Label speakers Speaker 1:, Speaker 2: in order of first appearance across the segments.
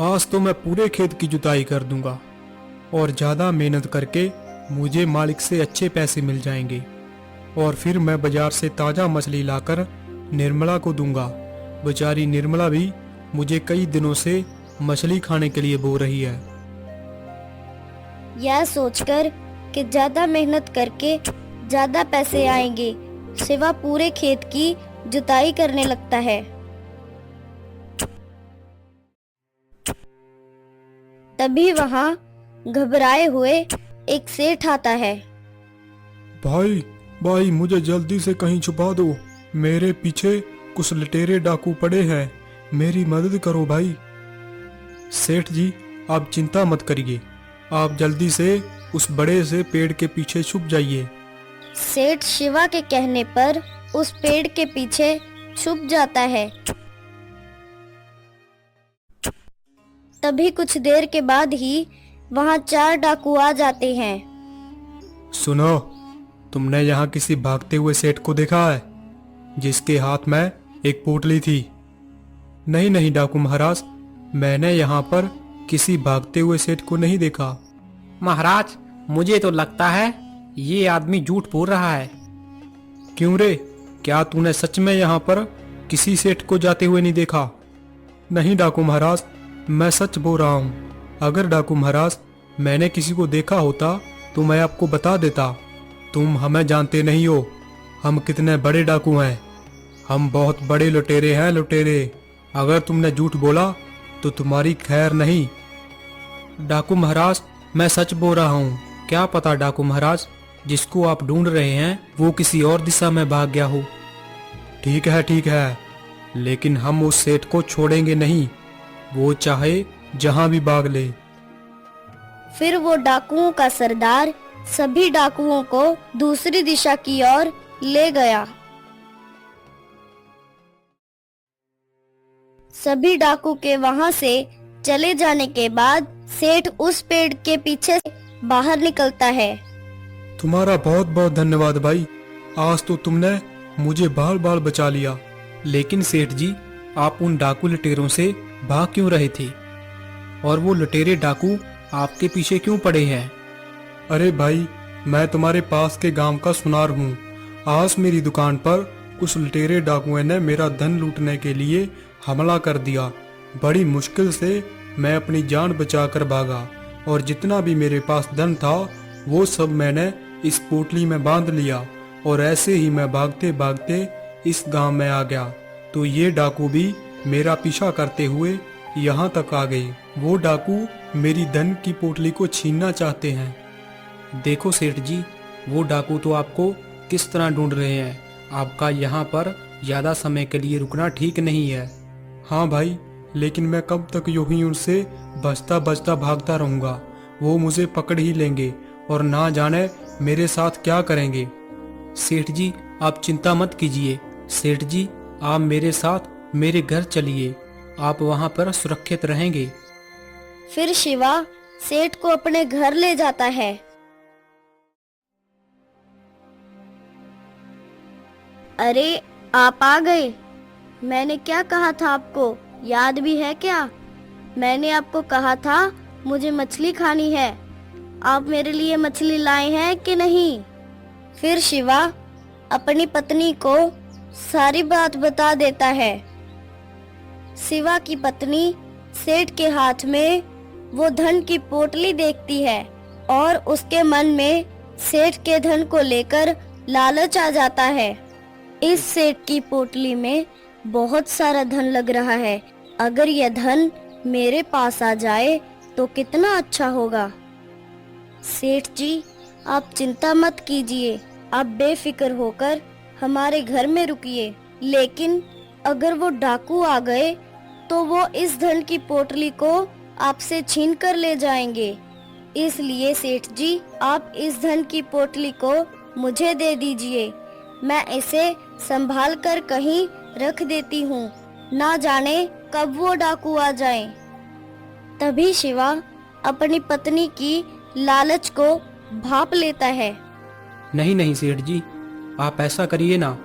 Speaker 1: आज तो मैं पूरे खेत की जुताई कर दूंगा और ज्यादा मेहनत करके मुझे मालिक से अच्छे पैसे मिल जाएंगे और फिर मैं बाजार से ताजा मछली लाकर निर्मला को दूंगा। बेचारी निर्मला भी मुझे कई दिनों से मछली खाने के लिए बोल रही है।
Speaker 2: यह सोचकर कि ज्यादा मेहनत करके ज्यादा पैसे आएंगे, शिवा पूरे खेत की जुताई करने लगता है। तभी वहां घबराए हुए एक सेठ आता है।
Speaker 1: भाई भाई मुझे जल्दी से कहीं छुपा दो, मेरे पीछे कुछ लुटेरे डाकू पड़े हैं, मेरी मदद करो भाई। सेठ जी आप चिंता मत करिए, आप जल्दी से उस बड़े से पेड़ के पीछे छुप जाइए।
Speaker 2: सेठ शिवा के कहने पर उस पेड़ के पीछे छुप जाता है। तभी कुछ देर के बाद ही वहां 4 डाकू आ जाते हैं।
Speaker 1: सुनो, तुमने यहाँ किसी भागते हुए सेठ को देखा है जिसके हाथ में एक पोटली थी? नहीं नहीं डाकू महाराज, मैंने यहाँ पर किसी भागते हुए सेठ को नहीं देखा।
Speaker 3: महाराज मुझे तो लगता है ये आदमी झूठ बोल रहा है।
Speaker 1: क्यों रे, क्या तूने सच में यहाँ पर किसी सेठ को जाते हुए नहीं देखा? नहीं डाकू महाराज, मैं सच बोल रहा हूँ। अगर डाकू महाराज मैंने किसी को देखा होता तो मैं आपको बता देता। तुम हमें जानते नहीं हो, हम कितने बड़े डाकू हैं, हम बहुत बड़े लुटेरे हैं, लुटेरे। अगर तुमने झूठ बोला तो तुम्हारी खैर नहीं। डाकू महाराज मैं सच बोल रहा हूँ, क्या पता डाकू महाराज जिसको आप ढूंढ रहे हैं वो किसी और दिशा में भाग गया हो। ठीक है, लेकिन हम उस सेठ को छोड़ेंगे नहीं, वो चाहे जहां भी भाग ले।
Speaker 2: फिर वो डाकुओं का सरदार सभी डाकुओं को दूसरी दिशा की ओर ले गया। सभी डाकू के वहां से चले जाने के बाद सेठ उस पेड़ के पीछे बाहर निकलता है।
Speaker 1: तुम्हारा बहुत बहुत धन्यवाद भाई, आज तो तुमने मुझे बाल बाल बचा लिया। लेकिन सेठ जी आप उन डाकू लुटेरों से भाग क्यों रहे थे और वो लुटेरे डाकू आपके पीछे क्यों पड़े हैं? अरे भाई मैं तुम्हारे पास के गांव का सुनार हूँ। आज मेरी दुकान पर कुछ लुटेरे डाकुओं ने मेरा धन लूटने के लिए हमला कर दिया। बड़ी मुश्किल से मैं अपनी जान बचाकर भागा और जितना भी मेरे पास धन था वो सब मैंने इस पोटली में बांध लिया और ऐसे ही मैं भागते भागते इस गांव में आ गया तो ये डाकू भी मेरा पीछा करते हुए यहाँ तक आ गए। वो डाकू मेरी धन की पोटली को छीनना चाहते हैं। देखो सेठ जी, वो डाकू तो आपको किस तरह ढूंढ रहे हैं, आपका यहाँ पर ज्यादा समय के लिए रुकना ठीक नहीं है। हाँ भाई, लेकिन मैं कब तक यूं ही उनसे बचता बचता भागता रहूंगा, वो मुझे पकड़ ही लेंगे और ना जाने मेरे साथ क्या करेंगे। सेठ जी आप चिंता मत कीजिए, सेठ जी आप मेरे साथ मेरे घर चलिए, आप वहाँ पर सुरक्षित रहेंगे।
Speaker 2: फिर शिवा सेठ को अपने घर ले जाता है। अरे आप आ गए, मैंने क्या कहा था आपको, याद भी है क्या? मैंने आपको कहा था मुझे मछली खानी है, आप मेरे लिए मछली लाए हैं कि नहीं? फिर शिवा अपनी पत्नी को सारी बात बता देता है। शिवा की पत्नी सेठ के हाथ में वो धन की पोटली देखती है और उसके मन में सेठ के धन को लेकर लालच आ जाता है। इस सेठ की पोटली में बहुत सारा धन लग रहा है, अगर यह धन मेरे पास आ जाए तो कितना अच्छा होगा। सेठ जी आप चिंता मत कीजिए, आप बेफिक्र होकर हमारे घर में रुकिए, लेकिन अगर वो डाकू आ गए तो वो इस धन की पोटली को आपसे छीन कर ले जाएंगे। इसलिए सेठ जी आप इस धन की पोटली को मुझे दे दीजिए, मैं इसे संभाल कर कहीं रख देती हूँ, ना जाने कब वो डाकू आ जाएं। तभी शिवा अपनी पत्नी की लालच को भांप लेता है।
Speaker 3: नहीं नहीं सेठ जी आप ऐसा करिए ना,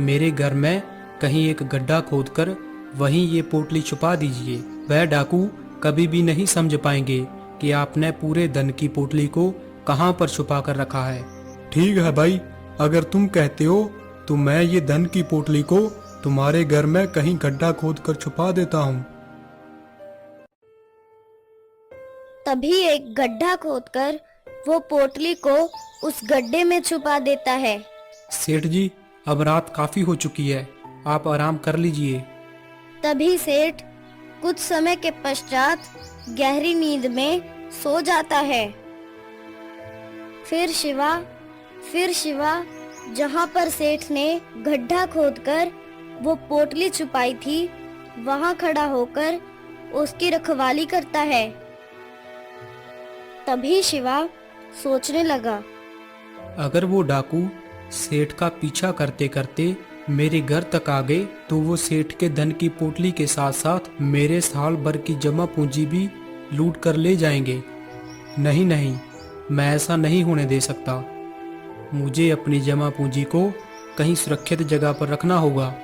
Speaker 3: मेरे घर में कहीं एक गड्ढा खोदकर वहीं ये पोटली छुपा दीजिए, वह डाकू
Speaker 1: कभी भी नहीं समझ पाएंगे कि आपने पूरे धन की पोटली को कहां पर छुपा कर रखा है। ठीक है भाई, अगर तुम कहते हो तो मैं ये धन की पोटली को तुम्हारे घर में कहीं गड्ढा खोद कर छुपा देता हूँ।
Speaker 2: तभी एक गड्ढा खोदकर वो पोटली को उस गड्ढे में छुपा देता है।
Speaker 1: सेठ जी, अब रात काफी हो चुकी है, आप आराम कर लीजिए।
Speaker 2: तभी सेठ कुछ समय के पश्चात गहरी नींद में सो जाता है। फिर शिवा जहाँ पर सेठ ने गड्ढा खोदकर वो पोटली छुपाई थी, वहाँ खड़ा होकर उसकी रखवाली करता है। तभी शिवा सोचने लगा,
Speaker 1: अगर वो डाकू सेठ का पीछा करते करते मेरे घर तक आ गए तो वो सेठ के धन की पोटली के साथ साथ मेरे साल भर की जमा पूंजी भी लूट कर ले जाएंगे। नहीं नहीं, मैं ऐसा नहीं होने दे सकता। मुझे अपनी जमा पूंजी को कहीं सुरक्षित जगह पर रखना होगा।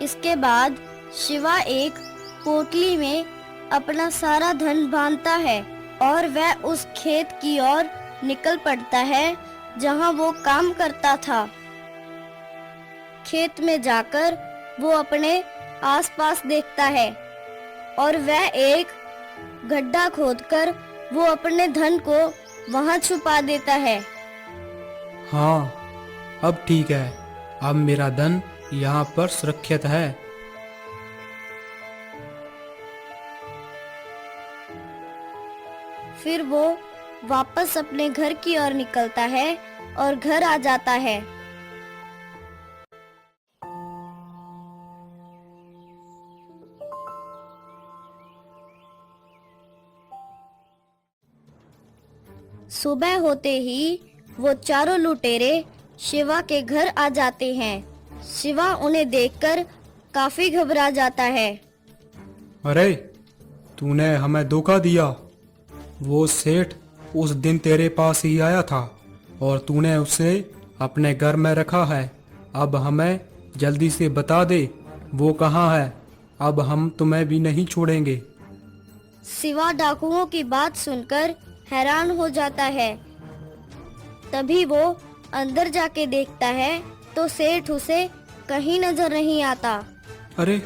Speaker 2: इसके बाद शिवा एक पोटली में अपना सारा धन बांधता है और वह उस खेत की ओर निकल पड़ता है जहां वो काम करता था। खेत में जाकर वो अपने आसपास देखता है और वह एक गड्ढा खोदकर वो अपने धन को वहां छुपा देता है।
Speaker 1: हाँ, अब ठीक है, अब मेरा धन यहाँ पर सुरक्षित है।
Speaker 2: फिर वो वापस अपने घर की ओर निकलता है और घर आ जाता है। सुबह होते ही वो चारों लुटेरे शिवा के घर आ जाते हैं। शिवा उन्हें देखकर काफी घबरा जाता है।
Speaker 1: अरे, तूने हमें धोखा दिया। वो सेठ उस दिन तेरे पास ही आया था और तूने उसे अपने घर में रखा है। अब हमें जल्दी से बता दे वो कहाँ है, अब हम तुम्हें भी नहीं छोड़ेंगे।
Speaker 2: शिवा डाकुओं की बात सुनकर हैरान हो जाता है। तभी वो अंदर जाके देखता है तो सेठ उसे कहीं नजर नहीं आता।
Speaker 1: अरे,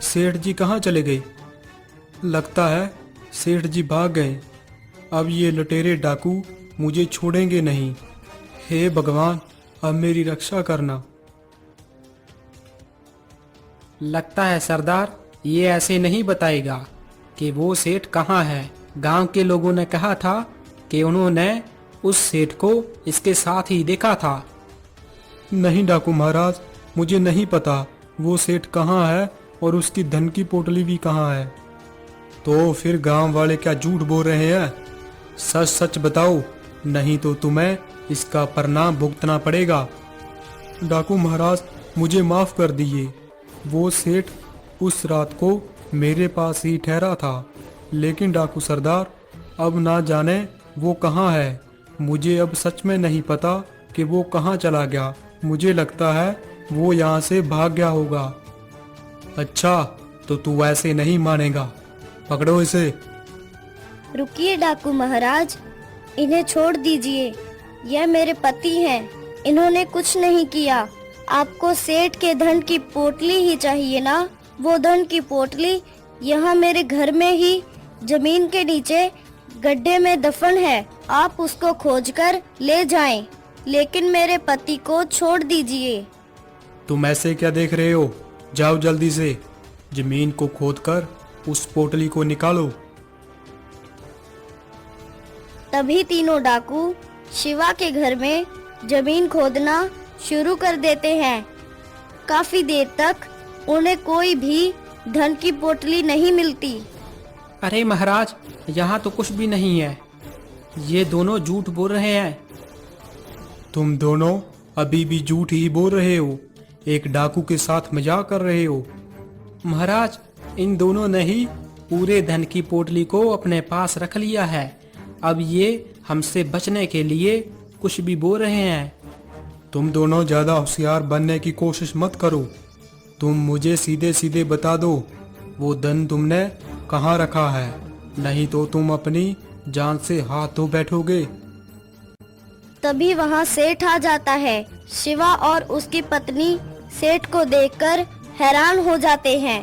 Speaker 1: सेठ जी कहाँ चले गए? लगता है सेठ जी भाग गए। अब ये लुटेरे डाकू मुझे छोड़ेंगे नहीं। हे भगवान, अब मेरी रक्षा करना।
Speaker 3: लगता है सरदार ये ऐसे नहीं बताएगा कि वो सेठ कहाँ है। गांव के लोगों ने कहा था कि उन्होंने उस सेठ को इसके साथ ही देखा था।
Speaker 1: नहीं डाकू महाराज, मुझे नहीं पता वो सेठ कहाँ है और उसकी धन की पोटली भी कहाँ है। तो फिर गांव वाले क्या झूठ बोल रहे हैं? सच सच बताओ, नहीं तो तुम्हें इसका परिणाम भुगतना पड़ेगा। डाकू महाराज, मुझे माफ कर दीजिए। वो सेठ उस रात को मेरे पास ही ठहरा था, लेकिन डाकू सरदार, अब ना जाने वो कहाँ है। मुझे अब सच में नहीं पता कि वो कहाँ चला गया। मुझे लगता है वो यहाँ से भाग गया होगा। अच्छा, तो तू ऐसे नहीं मानेगा। पकड़ो इसे।
Speaker 2: रुकिए डाकू महाराज, इन्हें छोड़ दीजिए। यह मेरे पति हैं, इन्होंने कुछ नहीं किया। आपको सेठ के धन की पोटली ही चाहिए ना? वो धन की पोटली यहाँ मेरे घर में ही जमीन के नीचे गड्ढे में दफन है। आप उसको खोजकर ले जाएं, लेकिन मेरे पति को छोड़ दीजिए।
Speaker 1: तुम ऐसे क्या देख रहे हो? जाओ जल्दी से जमीन को खोदकर उस पोटली को निकालो।
Speaker 2: तभी तीनों डाकू शिवा के घर में जमीन खोदना शुरू कर देते हैं। काफी देर तक उन्हें कोई भी धन की पोटली नहीं मिलती।
Speaker 3: अरे महाराज, यहाँ तो कुछ भी नहीं है। ये दोनों झूठ बोल रहे हैं।
Speaker 1: तुम दोनों अभी भी झूठ ही बोल रहे हो, एक डाकू के साथ मजाक कर रहे हो।
Speaker 3: महाराज, इन दोनों ने ही पूरे धन की पोटली को अपने पास रख लिया है। अब ये हमसे बचने के लिए कुछ भी बोल रहे हैं।
Speaker 1: तुम दोनों ज्यादा होशियार बनने की कोशिश मत करो। तुम मुझे सीधे सीधे बता दो वो धन तुमने कहाँ रखा है, नहीं तो तुम अपनी जान से हाथ धो बैठोगे।
Speaker 2: तभी वहाँ सेठ आ जाता है। शिवा और उसकी पत्नी सेठ को देखकर हैरान हो जाते हैं।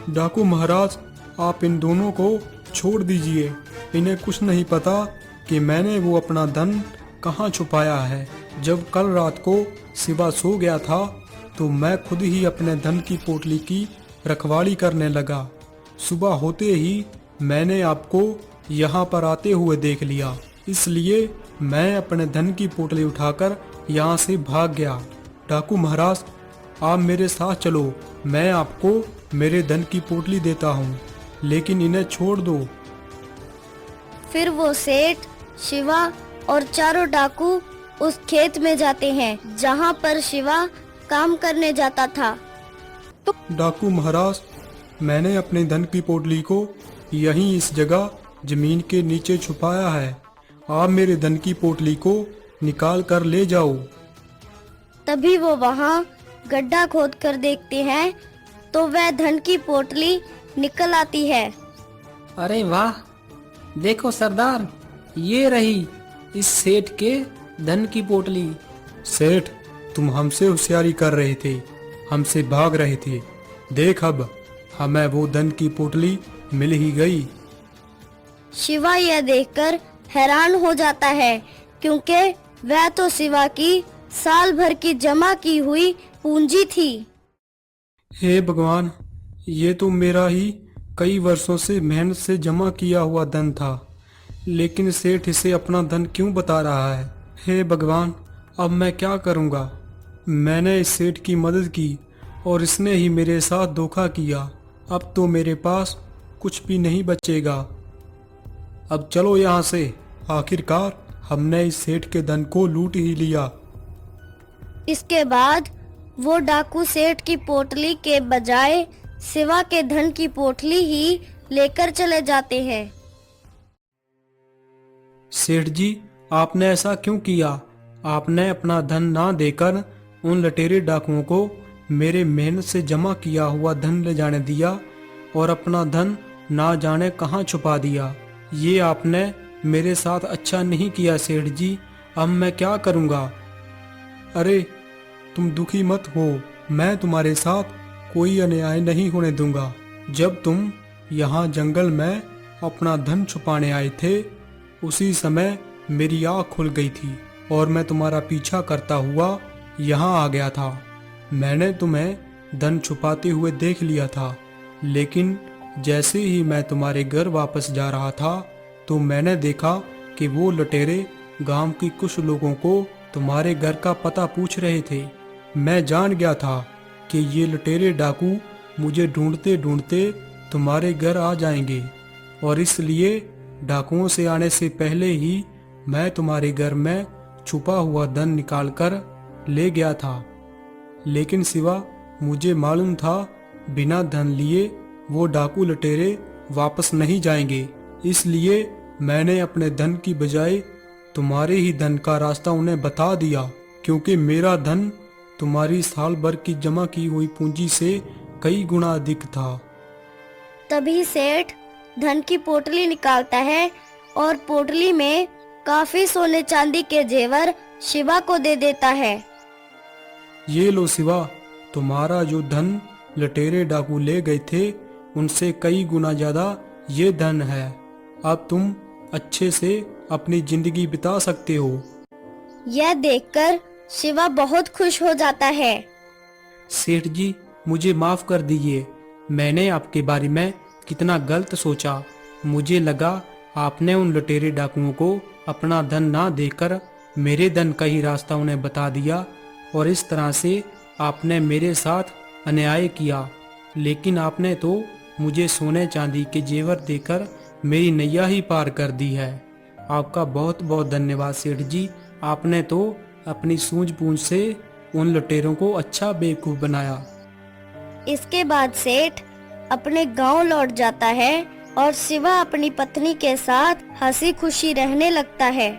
Speaker 1: डाकू महाराज, आप इन दोनों को छोड़ दीजिए। इन्हें कुछ नहीं पता कि मैंने वो अपना धन कहाँ छुपाया है। जब कल रात को शिवा सो गया था तो मैं खुद ही अपने धन की पोटली की रखवाली करने लगा। सुबह होते ही मैंने आपको यहाँ पर आते हुए देख लिया, इसलिए मैं अपने धन की पोटली उठाकर यहाँ से भाग गया। डाकू महाराज, आप मेरे साथ चलो, मैं आपको मेरे धन की पोटली देता हूँ, लेकिन इन्हें छोड़ दो।
Speaker 2: फिर वो सेठ, शिवा और चारों डाकू उस खेत में जाते हैं जहाँ पर शिवा काम करने जाता था।
Speaker 1: डाकू महाराज, मैंने अपने धन की पोटली को यहीं इस जगह जमीन के नीचे छुपाया है। आप मेरे धन की पोटली को निकाल कर ले जाओ।
Speaker 2: तभी वो वहाँ गड्ढा खोद कर देखते हैं तो वह धन की पोटली निकल आती है।
Speaker 3: अरे वाह, देखो सरदार, ये रही इस सेठ के धन की पोटली।
Speaker 1: सेठ, तुम हमसे होशियारी कर रहे थे, हमसे भाग रहे थे। देख, अब हमें वो धन की पोटली मिल ही गई।
Speaker 2: शिवा यह देखकर हैरान हो जाता है, क्योंकि वह तो शिवा की साल भर की जमा की हुई पूंजी थी।
Speaker 1: हे भगवान, ये तो मेरा ही कई वर्षों से मेहनत से जमा किया हुआ धन था, लेकिन सेठ इसे अपना धन क्यों बता रहा है। हे भगवान, अब मैं क्या करूँगा। मैंने इस सेठ की मदद की और इसने ही मेरे साथ धोखा किया। अब तो मेरे पास कुछ भी नहीं बचेगा। अब चलो यहाँ से, आखिरकार हमने इस सेठ के धन को लूट ही लिया।
Speaker 2: इसके बाद वो डाकू सेठ की पोटली के बजाय शिवा के धन की पोटली ही लेकर चले जाते हैं।
Speaker 1: सेठ जी, आपने ऐसा क्यों किया? आपने अपना धन ना देकर उन लटेरे डाकुओं को मेरे मेहनत से जमा किया हुआ धन ले जाने दिया और अपना धन ना जाने कहाँ छुपा दिया। ये आपने मेरे साथ अच्छा नहीं किया सेठ जी। अब मैं क्या करूँगा? अरे तुम दुखी मत हो, मैं तुम्हारे साथ कोई अन्याय नहीं होने दूंगा। जब तुम यहाँ जंगल में अपना धन छुपाने आए थे, उसी समय मेरी आँख खुल गई थी और मैं तुम्हारा पीछा करता हुआ यहाँ आ गया था। मैंने तुम्हें धन छुपाते हुए देख लिया था, लेकिन जैसे ही मैं तुम्हारे घर वापस जा रहा था तो मैंने देखा कि वो लटेरे गांव की कुछ लोगों को तुम्हारे घर का पता पूछ रहे थे। मैं जान गया था कि ये लटेरे डाकू मुझे ढूंढते ढूंढते तुम्हारे घर आ जाएंगे, और इसलिए डाकुओं से आने से पहले ही मैं तुम्हारे घर में छुपा हुआ धन निकालकर ले गया था। लेकिन शिवा, मुझे मालूम था बिना धन लिए वो डाकू लटेरे वापस नहीं जाएंगे, इसलिए मैंने अपने धन की बजाय तुम्हारे ही धन का रास्ता उन्हें बता दिया, क्योंकि मेरा धन तुम्हारी साल भर की जमा की हुई पूंजी से कई गुना अधिक था।
Speaker 2: तभी सेठ धन की पोटली निकालता है और पोटली में काफी सोने चांदी के जेवर शिवा को दे देता है।
Speaker 1: ये लो शिवा, तुम्हारा जो धन लटेरे डाकू ले गए थे उनसे कई गुना ज्यादा ये धन है। अब तुम अच्छे से अपनी जिंदगी बिता सकते हो।
Speaker 2: यह देखकर शिवा बहुत खुश हो जाता है।
Speaker 3: सेठ जी, मुझे माफ कर दीजिए। मैंने आपके बारे में कितना गलत सोचा। मुझे लगा आपने उन लटेरे डाकुओं को अपना धन ना देकर मेरे धन का ही रास्ता उन्हें बता दिया, और इस तरह से आपने मेरे साथ अन्याय किया। लेकिन आपने तो मुझे सोने चांदी के जेवर देकर मेरी नैया ही पार कर दी है। आपका बहुत बहुत धन्यवाद सेठ जी। आपने तो अपनी सूझबूझ से उन लुटेरों को अच्छा बेवकूफ बनाया।
Speaker 2: इसके बाद सेठ अपने गांव लौट जाता है और शिवा अपनी पत्नी के साथ हंसी खुशी रहने लगता है।